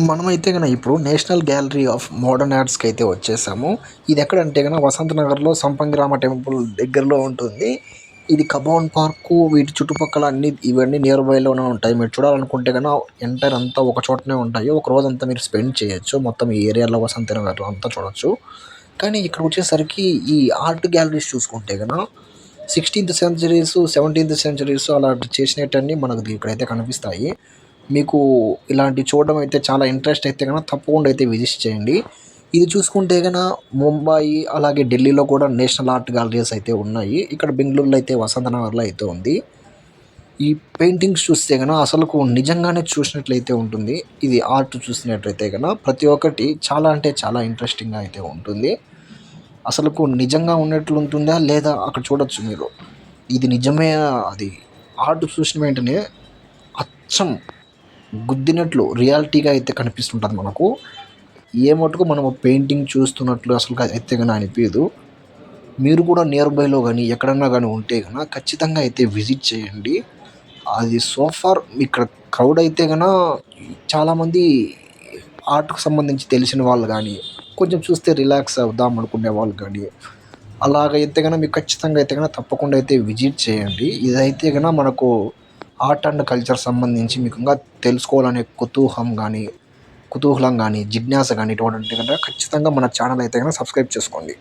మనమైతే ఇప్పుడు national gallery of modern ఆర్ట్స్‌కి అయితే వచ్చేసాము. ఇది ఎక్కడంటే వసంత నగర్‌లో సంపంగిరామ టెంపుల్ దగ్గరలో ఉంటుంది. ఇది కబోన్ పార్కు వీటి చుట్టుపక్కల ఇవన్నీ నియర్ బైలోనే ఉంటాయి. మీరు చూడాలనుకుంటే ఎంటైర్ అంతా ఒక చోటనే ఉంటాయి. ఒక రోజంతా మీరు స్పెండ్ చేయొచ్చు. మొత్తం ఈ ఏరియాలో వసంత నగర్‌లో అంతా చూడొచ్చు. కానీ ఇక్కడికొచ్చేసరికి ఈ ఆర్ట్ గ్యాలరీస్ చూసుకుంటే 16థ్ సెంచరీస్, 17థ్ సెంచరీస్ అలా చేసినట్టన్నీ మనకు ఇక్కడైతే కనిపిస్తాయి. మీకు ఇలాంటివి చూడడం అయితే చాలా ఇంట్రెస్ట్ అయితే తప్పకుండా అయితే విజిట్ చేయండి. ఇది చూసుకుంటే ముంబాయి అలాగే ఢిల్లీలో కూడా నేషనల్ ఆర్ట్ గ్యాలరీస్ అయితే ఉన్నాయి. ఇక్కడ బెంగుళూరులో అయితే వసంత నగర్‌లో అయితే ఉంది. ఈ పెయింటింగ్స్ చూస్తే అసలుకు నిజంగానే చూసినట్లయితే ఉంటుంది. ఇది ఆర్ట్ చూసినట్లయితే ప్రతి ఒక్కటి చాలా అంటే చాలా ఇంట్రెస్టింగ్‌గా అయితే ఉంటుంది. అసలుకు నిజంగా ఉన్నట్లు ఉంటుందా? లేదా అక్కడ చూడొచ్చు మీరు. ఇది నిజమే అది ఆర్ట్ చూసిన వెంటనే అచ్చం గుద్దినట్లు రియాలిటీగా అయితే కనిపిస్తుంటుంది మనకు. ఏ మటుకు మనము పెయింటింగ్ చూస్తున్నట్లు అసలు అయితే అనిపియదు. మీరు కూడా నియర్ బైలో గానీ, ఎక్కడన్నా గానీ ఉంటే ఖచ్చితంగా అయితే విజిట్ చేయండి. అది సో ఫార్ ఇక్కడ క్రౌడ్ అయితే చాలామంది ఆర్ట్‌కి సంబంధించి తెలిసిన వాళ్ళు గానీ, కొంచెం చూస్తే రిలాక్స్ అవుదాం అనుకునే వాళ్ళు గానీ, అలాగైతే మీకు ఖచ్చితంగా అయితే తప్పకుండా అయితే విజిట్ చేయండి. ఇదైతే మనకు ఆర్ట్ అండ్ కల్చర్ సంబంధించి మీకు ఇంకా తెలుసుకోవాలనే కుతూహలం గానీ, జిజ్ఞాస గానీ ఎటువంటి ఉంటే ఖచ్చితంగా మన ఛానల్ అయితే సబ్స్క్రైబ్ చేసుకోండి.